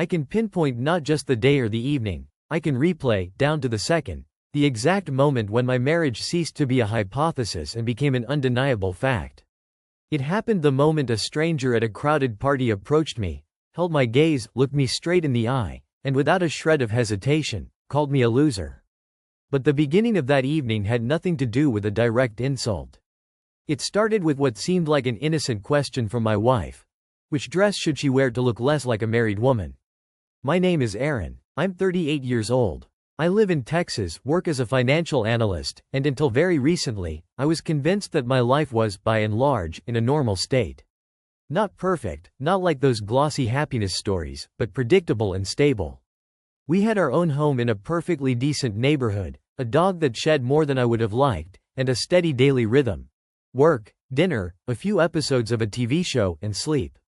I can pinpoint not just the day or the evening, I can replay, down to the second, the exact moment when my marriage ceased to be a hypothesis and became an undeniable fact. It happened the moment a stranger at a crowded party approached me, held my gaze, looked me straight in the eye, and without a shred of hesitation, called me a loser. But the beginning of that evening had nothing to do with a direct insult. It started with what seemed like an innocent question from my wife. Which dress should she wear to look less like a married woman? My name is Aaron. I'm 38 years old. I live in Texas, work as a financial analyst, and until very recently, I was convinced that my life was, by and large, in a normal state. Not perfect, not like those glossy happiness stories, but predictable and stable. We had our own home in a perfectly decent neighborhood, a dog that shed more than I would have liked, and a steady daily rhythm. Work, dinner, a few episodes of a TV show, and sleep.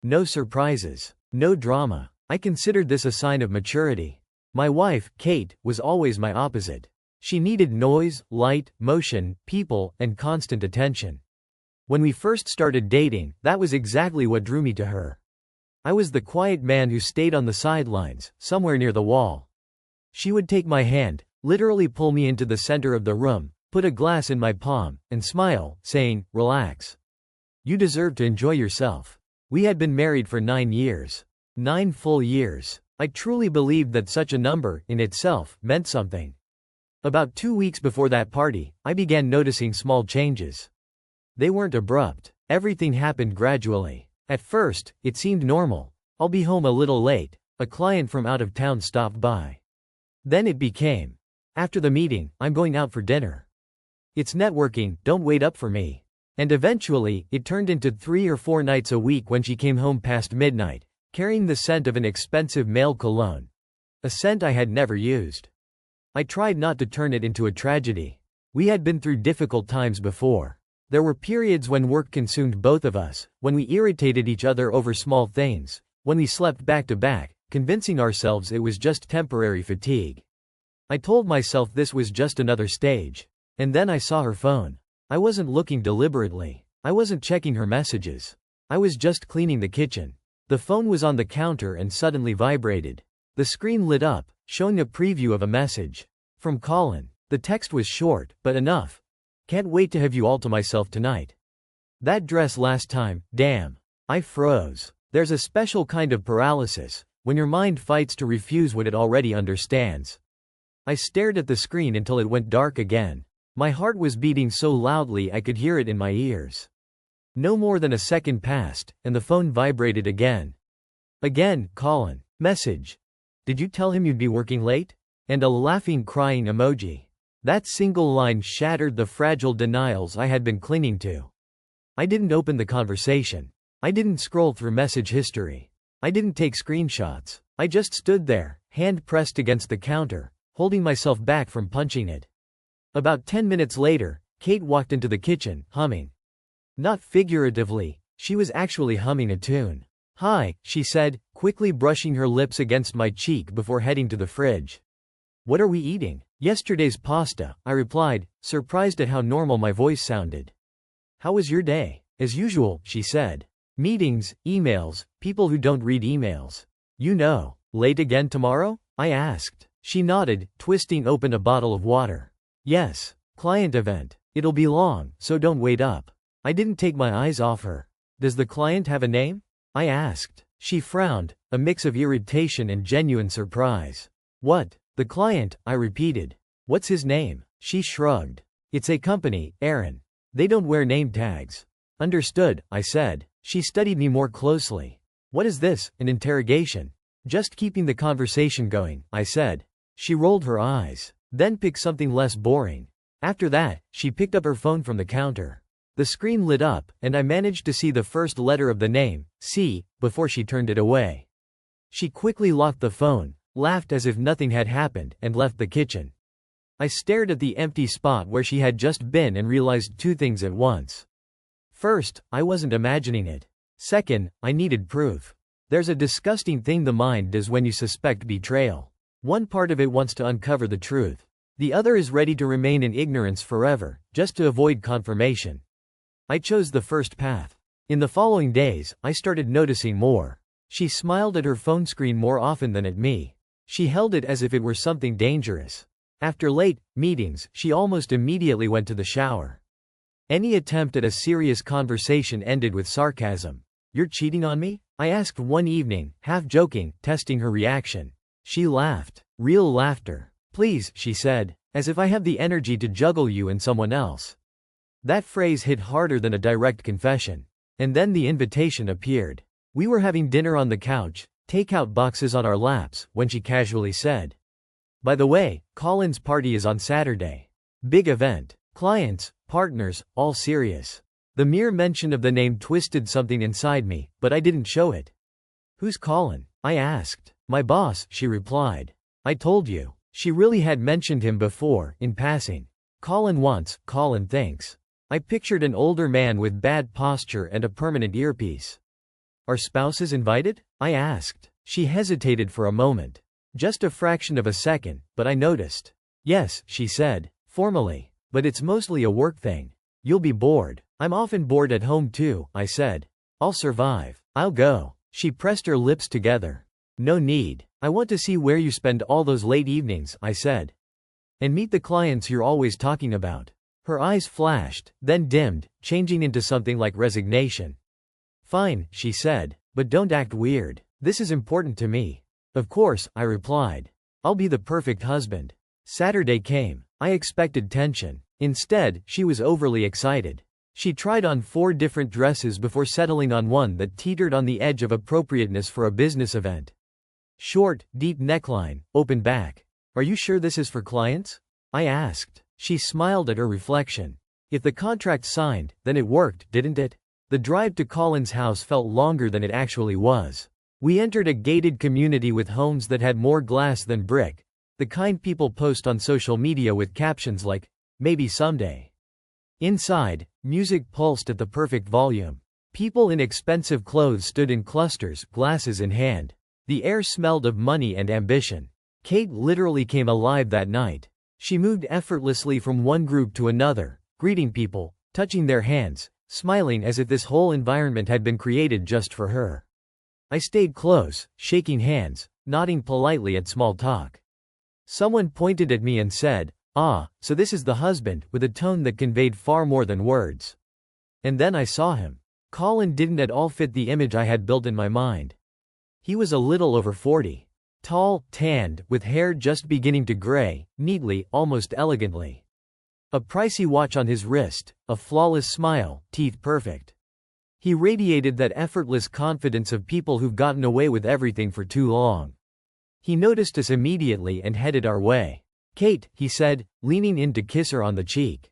No surprises. No drama. I considered this a sign of maturity. My wife, Kate, was always my opposite. She needed noise, light, motion, people, and constant attention. When we first started dating, that was exactly what drew me to her. I was the quiet man who stayed on the sidelines, somewhere near the wall. She would take my hand, literally pull me into the center of the room, put a glass in my palm, and smile, saying, "Relax. You deserve to enjoy yourself." We had been married for 9 years. 9 full years. I truly believed that such a number, in itself, meant something. About 2 weeks before that party, I began noticing small changes. They weren't abrupt. Everything happened gradually. At first, it seemed normal. I'll be home a little late. A client from out of town stopped by. Then it became, after the meeting, I'm going out for dinner. It's networking, don't wait up for me. And eventually, it turned into 3 or 4 nights a week when she came home past midnight, carrying the scent of an expensive male cologne. A scent I had never used. I tried not to turn it into a tragedy. We had been through difficult times before. There were periods when work consumed both of us, when we irritated each other over small things, when we slept back to back, convincing ourselves it was just temporary fatigue. I told myself this was just another stage. And then I saw her phone. I wasn't looking deliberately. I wasn't checking her messages. I was just cleaning the kitchen. The phone was on the counter and suddenly vibrated. The screen lit up, showing a preview of a message. From Colin. The text was short, but enough. "Can't wait to have you all to myself tonight. That dress last time, damn." I froze. There's a special kind of paralysis, when your mind fights to refuse what it already understands. I stared at the screen until it went dark again. My heart was beating so loudly I could hear it in my ears. No more than a second passed, and the phone vibrated again. Again, Colin. Message. "Did you tell him you'd be working late?" And a laughing, crying emoji. That single line shattered the fragile denials I had been clinging to. I didn't open the conversation. I didn't scroll through message history. I didn't take screenshots. I just stood there, hand pressed against the counter, holding myself back from punching it. About 10 minutes later, Kate walked into the kitchen, humming. Not figuratively, she was actually humming a tune. "Hi," she said, quickly brushing her lips against my cheek before heading to the fridge. "What are we eating?" "Yesterday's pasta," I replied, surprised at how normal my voice sounded. "How was your day?" "As usual," she said. "Meetings, emails, people who don't read emails. You know. Late again tomorrow?" I asked. She nodded, twisting open a bottle of water. "Yes. Client event. It'll be long, so don't wait up." I didn't take my eyes off her. "Does the client have a name?" I asked. She frowned, a mix of irritation and genuine surprise. "What? The client," I repeated. "What's his name?" She shrugged. "It's a company, Aaron. They don't wear name tags." "Understood," I said. She studied me more closely. "What is this, an interrogation?" "Just keeping the conversation going," I said. She rolled her eyes. "Then pick something less boring." After that, she picked up her phone from the counter. The screen lit up, and I managed to see the first letter of the name, C, before she turned it away. She quickly locked the phone, laughed as if nothing had happened, and left the kitchen. I stared at the empty spot where she had just been and realized 2 things at once. First, I wasn't imagining it. Second, I needed proof. There's a disgusting thing the mind does when you suspect betrayal. One part of it wants to uncover the truth. The other is ready to remain in ignorance forever, just to avoid confirmation. I chose the first path. In the following days, I started noticing more. She smiled at her phone screen more often than at me. She held it as if it were something dangerous. After late meetings, she almost immediately went to the shower. Any attempt at a serious conversation ended with sarcasm. "You're cheating on me?" I asked one evening, half joking, testing her reaction. She laughed. Real laughter. "Please," she said, "as if I have the energy to juggle you and someone else." That phrase hit harder than a direct confession. And then the invitation appeared. We were having dinner on the couch, takeout boxes on our laps, when she casually said, "By the way, Colin's party is on Saturday. Big event. Clients, partners, all serious." The mere mention of the name twisted something inside me, but I didn't show it. "Who's Colin?" I asked. "My boss," she replied. "I told you." She really had mentioned him before, in passing. Colin wants, Colin thinks. I pictured an older man with bad posture and a permanent earpiece. "Are spouses invited?" I asked. She hesitated for a moment. Just a fraction of a second, but I noticed. "Yes," she said, formally. "But it's mostly a work thing. You'll be bored." "I'm often bored at home too," I said. "I'll survive. I'll go." She pressed her lips together. "No need. I want to see where you spend all those late evenings," I said. "And meet the clients you're always talking about." Her eyes flashed, then dimmed, changing into something like resignation. "Fine," she said, "but don't act weird. This is important to me." "Of course," I replied. "I'll be the perfect husband." Saturday came. I expected tension. Instead, she was overly excited. She tried on 4 different dresses before settling on one that teetered on the edge of appropriateness for a business event. Short, deep neckline, open back. "Are you sure this is for clients?" I asked. She smiled at her reflection. "If the contract's signed, then it worked, didn't it?" The drive to Colin's house felt longer than it actually was. We entered a gated community with homes that had more glass than brick, the kind people post on social media with captions like, "Maybe someday." Inside, music pulsed at the perfect volume. People in expensive clothes stood in clusters, glasses in hand. The air smelled of money and ambition. Kate literally came alive that night. She moved effortlessly from one group to another, greeting people, touching their hands, smiling as if this whole environment had been created just for her. I stayed close, shaking hands, nodding politely at small talk. Someone pointed at me and said, "Ah, so this is the husband," with a tone that conveyed far more than words. And then I saw him. Colin didn't at all fit the image I had built in my mind. He was a little over 40. Tall, tanned, with hair just beginning to gray, neatly, almost elegantly. A pricey watch on his wrist, a flawless smile, teeth perfect. He radiated that effortless confidence of people who've gotten away with everything for too long. He noticed us immediately and headed our way. "Kate," he said, leaning in to kiss her on the cheek.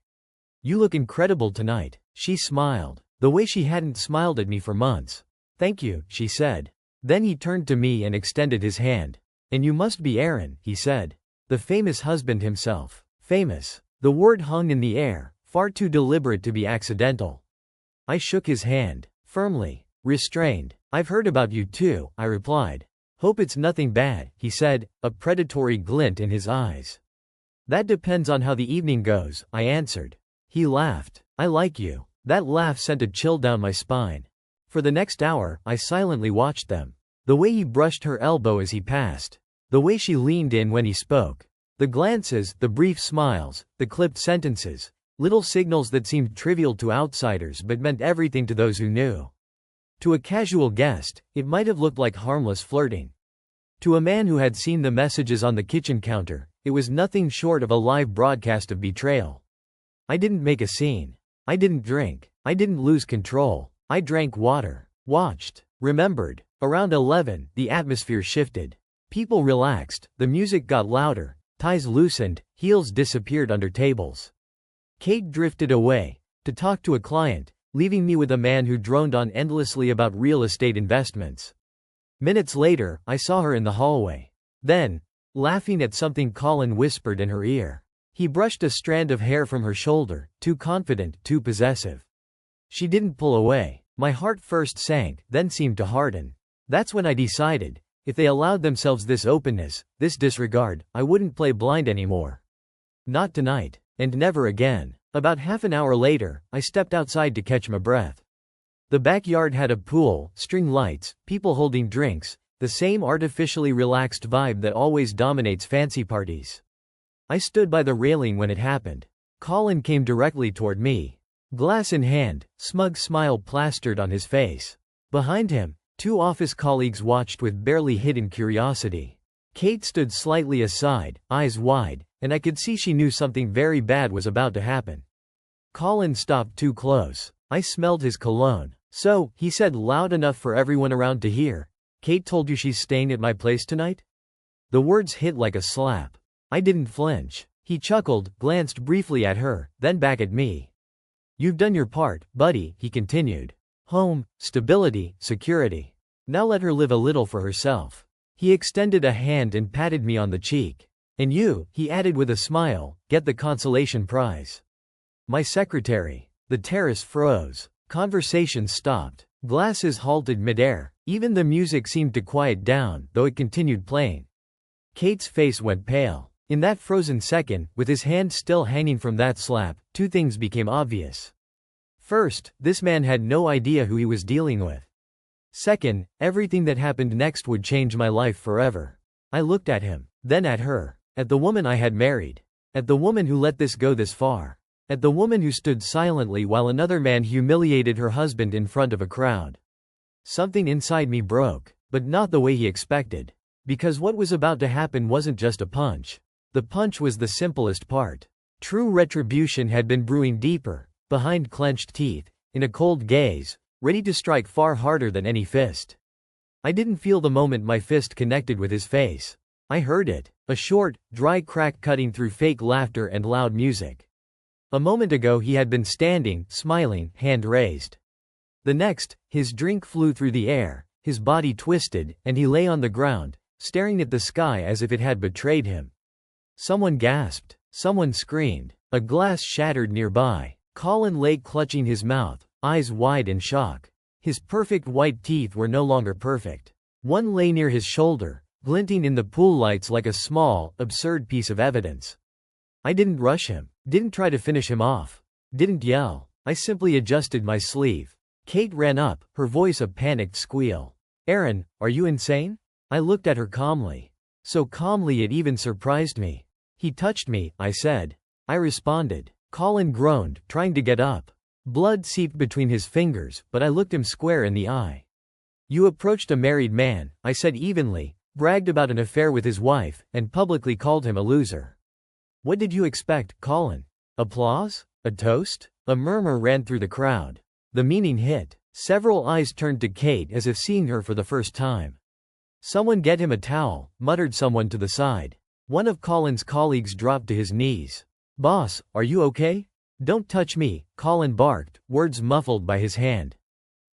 "You look incredible tonight." She smiled, the way she hadn't smiled at me for months. "Thank you," she said. Then he turned to me and extended his hand. "And you must be Aaron," he said. "The famous husband himself." Famous. The word hung in the air, far too deliberate to be accidental. I shook his hand. Firmly. Restrained. "I've heard about you too," I replied. "Hope it's nothing bad," he said, a predatory glint in his eyes. "That depends on how the evening goes," I answered. He laughed. "I like you." That laugh sent a chill down my spine. For the next hour, I silently watched them. The way he brushed her elbow as he passed. The way she leaned in when he spoke. The glances, the brief smiles, the clipped sentences. Little signals that seemed trivial to outsiders but meant everything to those who knew. To a casual guest, it might have looked like harmless flirting. To a man who had seen the messages on the kitchen counter, it was nothing short of a live broadcast of betrayal. I didn't make a scene. I didn't drink. I didn't lose control. I drank water. Watched. Remembered. Around 11, the atmosphere shifted. People relaxed, the music got louder, ties loosened, heels disappeared under tables. Kate drifted away, to talk to a client, leaving me with a man who droned on endlessly about real estate investments. Minutes later, I saw her in the hallway. Then, laughing at something Colin whispered in her ear. He brushed a strand of hair from her shoulder, too confident, too possessive. She didn't pull away. My heart first sank, then seemed to harden. That's when I decided, if they allowed themselves this openness, this disregard, I wouldn't play blind anymore. Not tonight. And never again. About half an hour later, I stepped outside to catch my breath. The backyard had a pool, string lights, people holding drinks, the same artificially relaxed vibe that always dominates fancy parties. I stood by the railing when it happened. Colin came directly toward me. Glass in hand, smug smile plastered on his face. Behind him, two office colleagues watched with barely hidden curiosity. Kate stood slightly aside, eyes wide, and I could see she knew something very bad was about to happen. Colin stopped too close. I smelled his cologne. "So," he said loud enough for everyone around to hear, "Kate told you she's staying at my place tonight?" The words hit like a slap. I didn't flinch. He chuckled, glanced briefly at her, then back at me. "You've done your part, buddy," he continued. "Home, stability, security. Now let her live a little for herself." He extended a hand and patted me on the cheek. "And you," he added with a smile, "get the consolation prize." My secretary. The terrace froze. Conversation stopped. Glasses halted midair. Even the music seemed to quiet down, though it continued playing. Kate's face went pale. In that frozen second, with his hand still hanging from that slap, two things became obvious. First, this man had no idea who he was dealing with. Second, everything that happened next would change my life forever. I looked at him, then at her, at the woman I had married, at the woman who let this go this far, at the woman who stood silently while another man humiliated her husband in front of a crowd. Something inside me broke, but not the way he expected. Because what was about to happen wasn't just a punch. The punch was the simplest part. True retribution had been brewing deeper, behind clenched teeth, in a cold gaze, ready to strike far harder than any fist. I didn't feel the moment my fist connected with his face. I heard it, a short, dry crack cutting through fake laughter and loud music. A moment ago he had been standing, smiling, hand raised. The next, his drink flew through the air, his body twisted, and he lay on the ground, staring at the sky as if it had betrayed him. Someone gasped. Someone screamed. A glass shattered nearby. Colin lay clutching his mouth, eyes wide in shock. His perfect white teeth were no longer perfect. One lay near his shoulder, glinting in the pool lights like a small, absurd piece of evidence. I didn't rush him, didn't try to finish him off, didn't yell. I simply adjusted my sleeve. Kate ran up, her voice a panicked squeal. "Aaron, are you insane?" I looked at her calmly. So calmly it even surprised me. "He touched me," I said. I responded. Colin groaned, trying to get up. Blood seeped between his fingers, but I looked him square in the eye. "You approached a married man," I said evenly, bragged about an affair with his wife, and publicly called him a loser. "What did you expect, Colin? Applause? A toast?" A murmur ran through the crowd. The meaning hit. Several eyes turned to Kate as if seeing her for the first time. "Someone get him a towel," muttered someone to the side. One of Colin's colleagues dropped to his knees. "Boss, are you okay?" "Don't touch me," Colin barked, words muffled by his hand.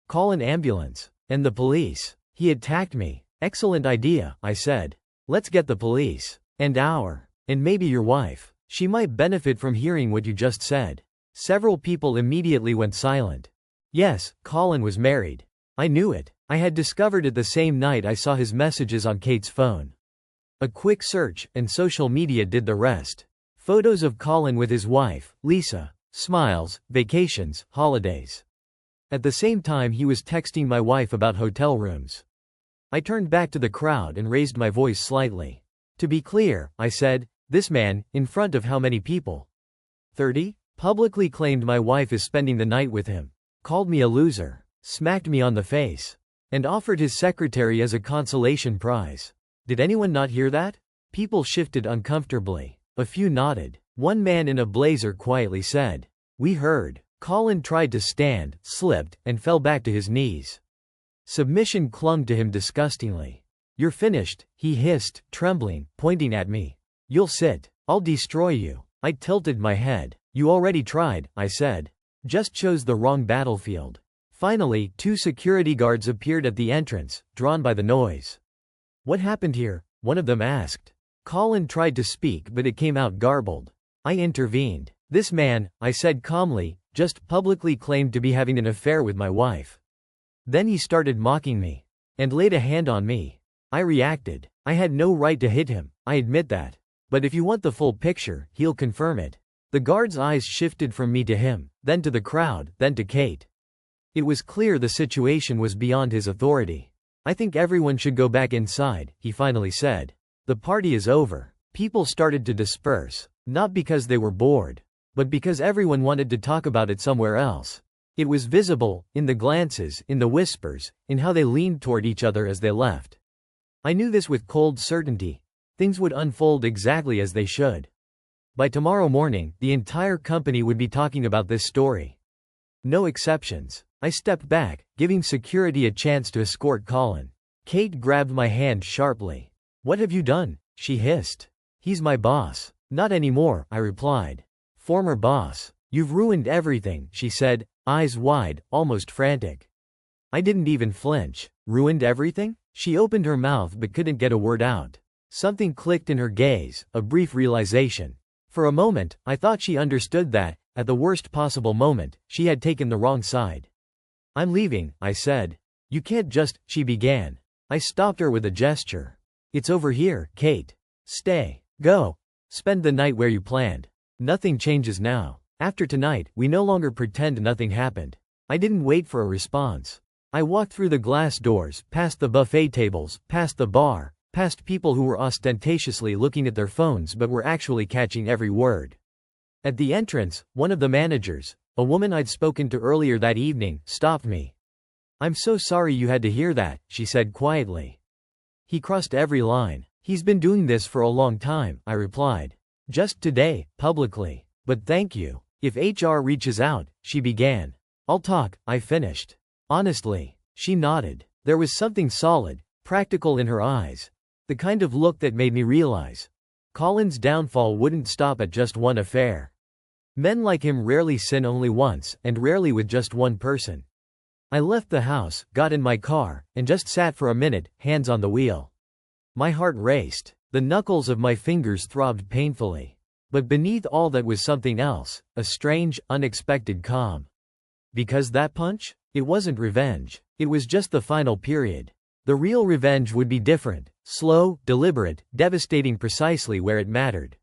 "Call an ambulance. And the police. He attacked me." "Excellent idea," I said. "Let's get the police. And maybe your wife. She might benefit from hearing what you just said." Several people immediately went silent. Yes, Colin was married. I knew it. I had discovered it the same night I saw his messages on Kate's phone. A quick search, and social media did the rest. Photos of Colin with his wife, Lisa. Smiles, vacations, holidays. At the same time he was texting my wife about hotel rooms. I turned back to the crowd and raised my voice slightly. "To be clear," I said, "this man, in front of how many people? 30? Publicly claimed my wife is spending the night with him. Called me a loser. Smacked me on the face. And offered his secretary as a consolation prize. Did anyone not hear that?" People shifted uncomfortably. A few nodded. One man in a blazer quietly said, "We heard." Colin tried to stand, slipped, and fell back to his knees. Submission clung to him disgustingly. "You're finished," he hissed, trembling, pointing at me. "You'll sit. I'll destroy you." I tilted my head. "You already tried," I said. "Just chose the wrong battlefield." Finally, two security guards appeared at the entrance, drawn by the noise. "What happened here?" one of them asked. Colin tried to speak but it came out garbled. I intervened. "This man," I said calmly, "just publicly claimed to be having an affair with my wife. Then he started mocking me. And laid a hand on me." I reacted. I had no right to hit him, I admit that. But if you want the full picture, he'll confirm it. The guard's eyes shifted from me to him, then to the crowd, then to Kate. It was clear the situation was beyond his authority. "I think everyone should go back inside," he finally said. "The party is over." People started to disperse, not because they were bored, but because everyone wanted to talk about it somewhere else. It was visible, in the glances, in the whispers, in how they leaned toward each other as they left. I knew this with cold certainty. Things would unfold exactly as they should. By tomorrow morning, the entire company would be talking about this story. No exceptions. I stepped back, giving security a chance to escort Colin. Kate grabbed my hand sharply. "What have you done?" she hissed. "He's my boss." "Not anymore," I replied. "Former boss. You've ruined everything," she said, eyes wide, almost frantic. I didn't even flinch. "Ruined everything?" She opened her mouth but couldn't get a word out. Something clicked in her gaze, a brief realization. For a moment, I thought she understood that, at the worst possible moment, she had taken the wrong side. "I'm leaving," I said. "You can't just," she began. I stopped her with a gesture. "It's over here, Kate. Stay. Go. Spend the night where you planned. Nothing changes now. After tonight, we no longer pretend nothing happened." I didn't wait for a response. I walked through the glass doors, past the buffet tables, past the bar, past people who were ostentatiously looking at their phones but were actually catching every word. At the entrance, one of the managers, a woman I'd spoken to earlier that evening, stopped me. "I'm so sorry you had to hear that," she said quietly. "He crossed every line. He's been doing this for a long time," I replied. "Just today, publicly. But thank you. If HR reaches out," she began. "I'll talk," I finished. "Honestly." She nodded. There was something solid, practical in her eyes. The kind of look that made me realize Colin's downfall wouldn't stop at just one affair. Men like him rarely sin only once, and rarely with just one person. I left the house, got in my car, and just sat for a minute, hands on the wheel. My heart raced. The knuckles of my fingers throbbed painfully. But beneath all that was something else, a strange, unexpected calm. Because that punch? It wasn't revenge. It was just the final period. The real revenge would be different, slow, deliberate, devastating precisely where it mattered.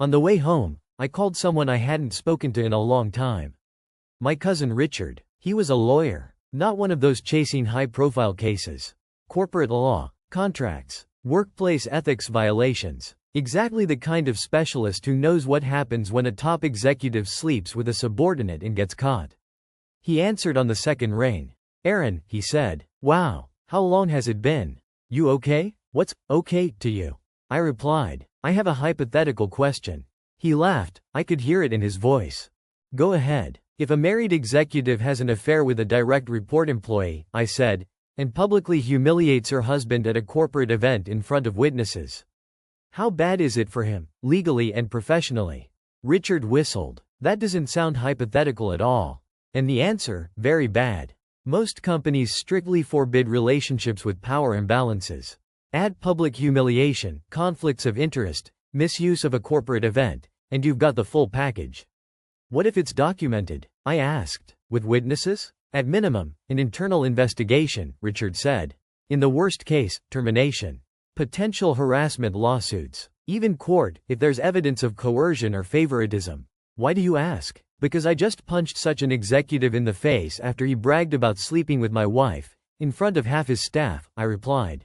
On the way home, I called someone I hadn't spoken to in a long time. My cousin Richard. He was a lawyer. Not one of those chasing high-profile cases. Corporate law, contracts, workplace ethics violations. Exactly the kind of specialist who knows what happens when a top executive sleeps with a subordinate and gets caught. He answered on the second ring. "Aaron," he said. "Wow, how long has it been? You okay? What's okay to you?" I replied. "I have a hypothetical question." He laughed. I could hear it in his voice. "Go ahead. If a married executive has an affair with a direct report employee," I said, "and publicly humiliates her husband at a corporate event in front of witnesses, how bad is it for him, legally and professionally?" Richard whistled. "That doesn't sound hypothetical at all." And the answer, very bad. Most companies strictly forbid relationships with power imbalances. Add public humiliation, conflicts of interest, misuse of a corporate event, and you've got the full package. "What if it's documented?" I asked. "With witnesses?" "At minimum, an internal investigation," Richard said. "In the worst case, termination. Potential harassment lawsuits. Even court, if there's evidence of coercion or favoritism." "Why do you ask?" "Because I just punched such an executive in the face after he bragged about sleeping with my wife, in front of half his staff," I replied.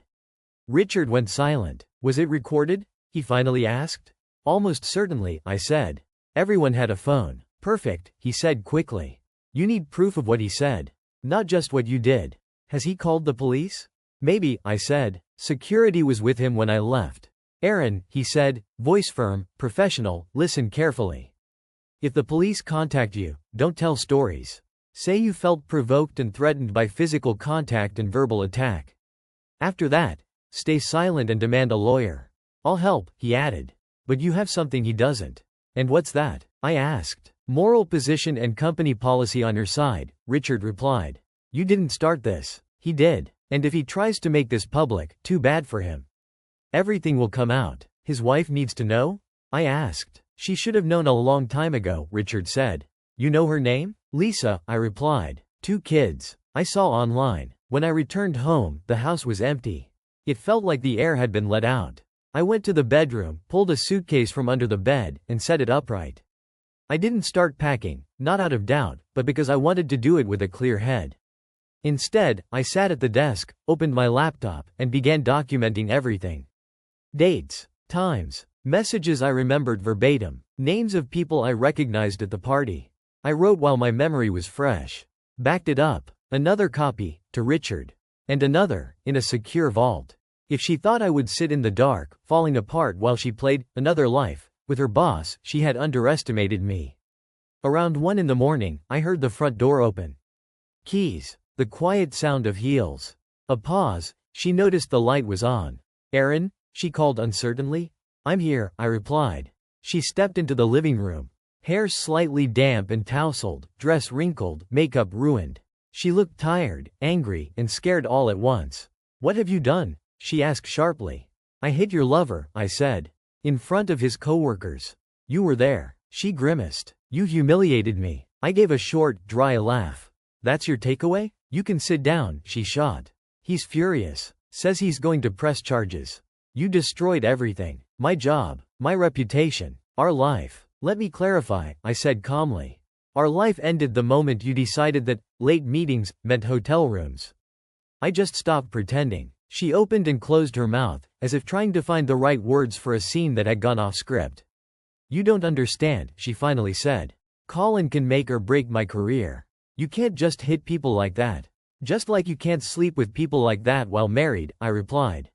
Richard went silent. "Was it recorded?" he finally asked. "Almost certainly," I said. "Everyone had a phone." "Perfect," he said quickly. "You need proof of what he said. Not just what you did. Has he called the police?" "Maybe," I said. "Security was with him when I left." "Aaron," he said, voice firm, professional, "listen carefully. If the police contact you, don't tell stories. Say you felt provoked and threatened by physical contact and verbal attack. After that, stay silent and demand a lawyer. I'll help," he added. "But you have something he doesn't." "And what's that?" I asked. "Moral position and company policy on your side," Richard replied. "You didn't start this. He did. And if he tries to make this public, too bad for him. Everything will come out." "His wife needs to know?" I asked. "She should have known a long time ago," Richard said. "You know her name?" "Lisa," I replied. 2 kids. I saw online. When I returned home, the house was empty. It felt like the air had been let out. I went to the bedroom, pulled a suitcase from under the bed, and set it upright. I didn't start packing, not out of doubt, but because I wanted to do it with a clear head. Instead, I sat at the desk, opened my laptop, and began documenting everything. Dates, times, messages I remembered verbatim, names of people I recognized at the party. I wrote while my memory was fresh. Backed it up. Another copy, to Richard. And another, in a secure vault. If she thought I would sit in the dark, falling apart while she played another life with her boss, she had underestimated me. Around 1 in the morning, I heard the front door open. Keys. The quiet sound of heels. A pause. She noticed the light was on. "Aaron?" she called uncertainly. "I'm here," I replied. She stepped into the living room. Hair slightly damp and tousled, dress wrinkled, makeup ruined. She looked tired, angry, and scared all at once. "What have you done?" she asked sharply. "I hit your lover," I said. "In front of his coworkers. You were there." She grimaced. "You humiliated me." I gave a short, dry laugh. "That's your takeaway? You can sit down," she shot. "He's furious. Says he's going to press charges. You destroyed everything. My job, my reputation, our life." "Let me clarify," I said calmly. "Our life ended the moment you decided that late meetings meant hotel rooms." I just stopped pretending. She opened and closed her mouth, as if trying to find the right words for a scene that had gone off script. "You don't understand," she finally said. "Colin can make or break my career. You can't just hit people like that. Just like you can't sleep with people like that while married," I replied.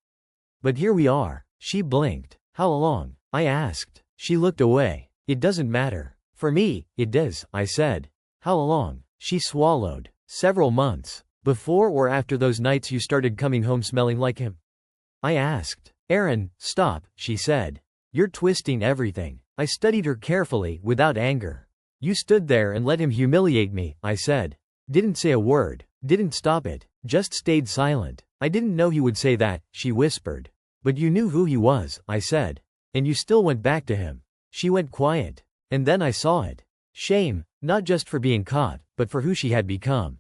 "But here we are." She blinked. "How long?" I asked. She looked away. "It doesn't matter. For me, it does," I said. "How long?" She swallowed. "Several months. Before or after those nights you started coming home smelling like him?" I asked. "Aaron, stop," she said. "You're twisting everything." I studied her carefully, without anger. "You stood there and let him humiliate me," I said. "Didn't say a word. Didn't stop it. Just stayed silent." "I didn't know he would say that," she whispered. "But you knew who he was," I said. "And you still went back to him." She went quiet. And then I saw it. Shame, not just for being caught, but for who she had become.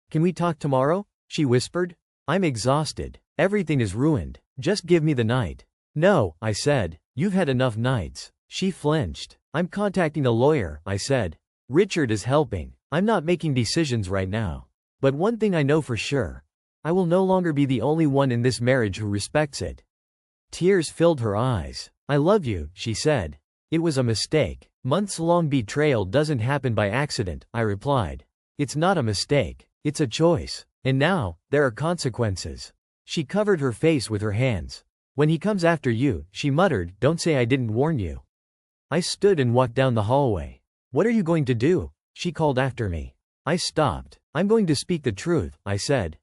"Can we talk tomorrow?" she whispered. "I'm exhausted. Everything is ruined. Just give me the night." "No," I said. "You've had enough nights." She flinched. "I'm contacting a lawyer," I said. "Richard is helping. I'm not making decisions right now. But one thing I know for sure. I will no longer be the only one in this marriage who respects it." Tears filled her eyes. "I love you," she said. "It was a mistake. Months-long betrayal doesn't happen by accident," I replied. "It's not a mistake. It's a choice. And now, there are consequences." She covered her face with her hands. "When he comes after you," she muttered, "don't say I didn't warn you." I stood and walked down the hallway. "What are you going to do?" she called after me. I stopped. "I'm going to speak the truth," I said.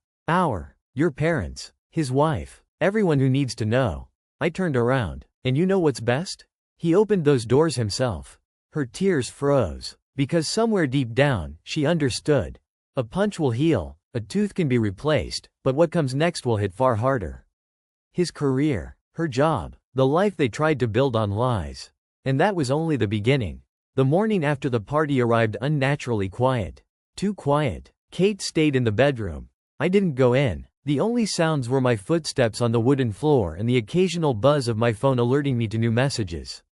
Your parents, his wife, everyone who needs to know." I turned around. "And you know what's best?" He opened those doors himself. Her tears froze. Because somewhere deep down, she understood. A punch will heal, a tooth can be replaced, but what comes next will hit far harder. His career, her job, the life they tried to build on lies. And that was only the beginning. The morning after the party arrived unnaturally quiet. Too quiet. Kate stayed in the bedroom. I didn't go in. The only sounds were my footsteps on the wooden floor and the occasional buzz of my phone alerting me to new messages.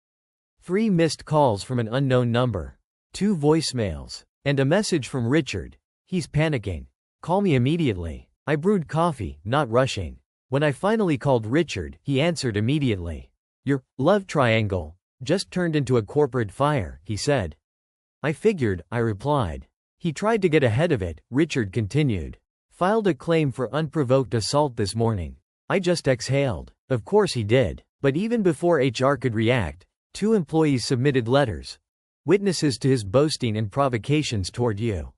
3 missed calls from an unknown number. 2 voicemails. And a message from Richard. "He's panicking. Call me immediately." I brewed coffee, not rushing. When I finally called Richard, he answered immediately. "Your love triangle just turned into a corporate fire," he said. "I figured," I replied. "He tried to get ahead of it," Richard continued. "Filed a claim for unprovoked assault this morning." I just exhaled. Of course he did. But even before HR could react, 2 employees submitted letters. Witnesses to his boasting and provocations toward you.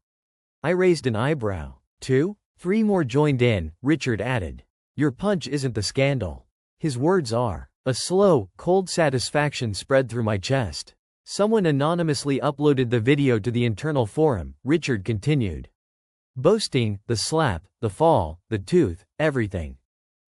I raised an eyebrow. 2? 3 more joined in, Richard added. "Your punch isn't the scandal. His words are." A slow, cold satisfaction spread through my chest. "Someone anonymously uploaded the video to the internal forum," Richard continued. "Boasting, the slap, the fall, the tooth, everything."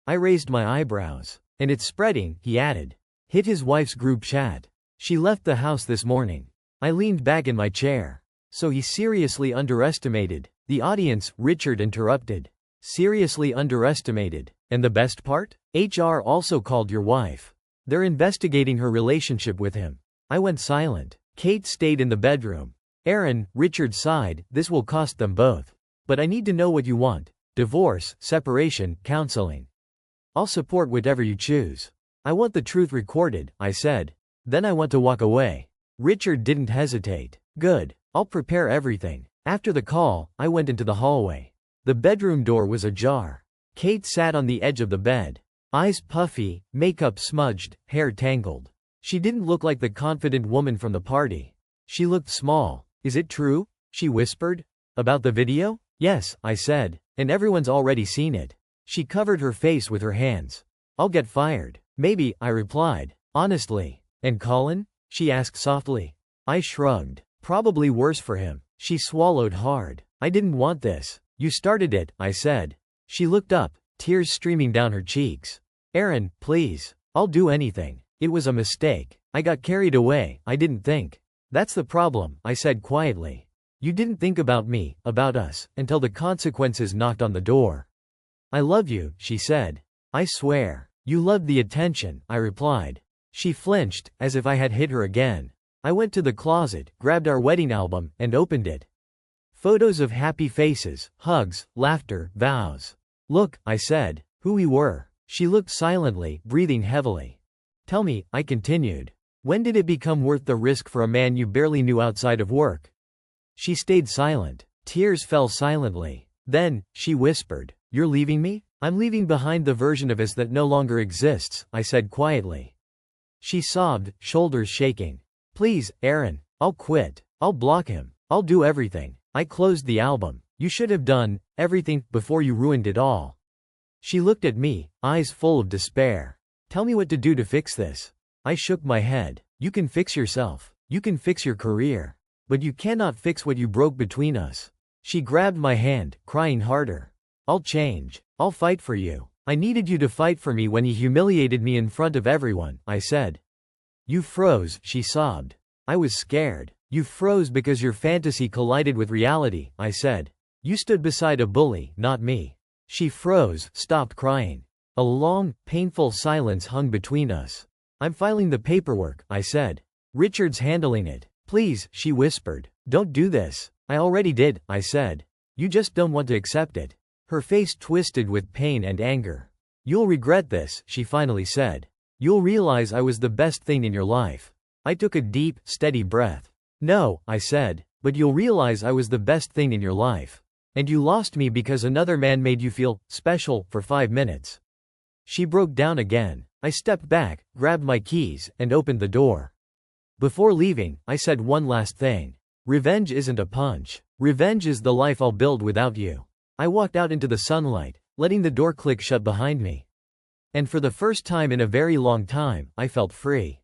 I raised my eyebrows. "And it's spreading," he added. "Hit his wife's group chat. She left the house this morning." I leaned back in my chair. "So he seriously underestimated the audience," Richard interrupted. "Seriously underestimated. And the best part? HR also called your wife. They're investigating her relationship with him." I went silent. Kate stayed in the bedroom. Aaron, Richard sighed, this will cost them both. But I need to know what you want. Divorce, separation, counseling. I'll support whatever you choose. I want the truth recorded, I said. Then I want to walk away. Richard didn't hesitate. Good. I'll prepare everything. After the call, I went into the hallway. The bedroom door was ajar. Kate sat on the edge of the bed. Eyes puffy, makeup smudged, hair tangled. She didn't look like the confident woman from the party. She looked small. Is it true? She whispered. About the video? Yes, I said. And everyone's already seen it. She covered her face with her hands. I'll get fired. Maybe, I replied. Honestly. And Colin? She asked softly. I shrugged. Probably worse for him. She swallowed hard. I didn't want this. You started it, I said. She looked up, tears streaming down her cheeks. Aaron, please. I'll do anything. It was a mistake. I got carried away. I didn't think. That's the problem, I said quietly. You didn't think about me, about us, until the consequences knocked on the door. I love you, she said. I swear. You loved the attention, I replied. She flinched, as if I had hit her again. I went to the closet, grabbed our wedding album, and opened it. Photos of happy faces, hugs, laughter, vows. Look, I said, who we were. She looked silently, breathing heavily. Tell me, I continued. When did it become worth the risk for a man you barely knew outside of work? She stayed silent. Tears fell silently. Then, she whispered, You're leaving me? I'm leaving behind the version of us that no longer exists, I said quietly. She sobbed, shoulders shaking. Please, Aaron, I'll quit. I'll block him. I'll do everything. I closed the album. You should have done everything before you ruined it all. She looked at me, eyes full of despair. Tell me what to do to fix this. I shook my head. You can fix yourself. You can fix your career. But you cannot fix what you broke between us. She grabbed my hand, crying harder. I'll change. I'll fight for you. I needed you to fight for me when he humiliated me in front of everyone, I said. You froze, she sobbed. I was scared. You froze because your fantasy collided with reality, I said. You stood beside a bully, not me. She froze, stopped crying. A long, painful silence hung between us. I'm filing the paperwork, I said. Richard's handling it. Please, she whispered. Don't do this. I already did, I said. You just don't want to accept it. Her face twisted with pain and anger. You'll regret this, she finally said. You'll realize I was the best thing in your life. I took a deep, steady breath. No, I said, but you'll realize I was the best thing in your life. And you lost me because another man made you feel special for 5 minutes. She broke down again. I stepped back, grabbed my keys, and opened the door. Before leaving, I said one last thing. Revenge isn't a punch. Revenge is the life I'll build without you. I walked out into the sunlight, letting the door click shut behind me. And for the first time in a very long time, I felt free.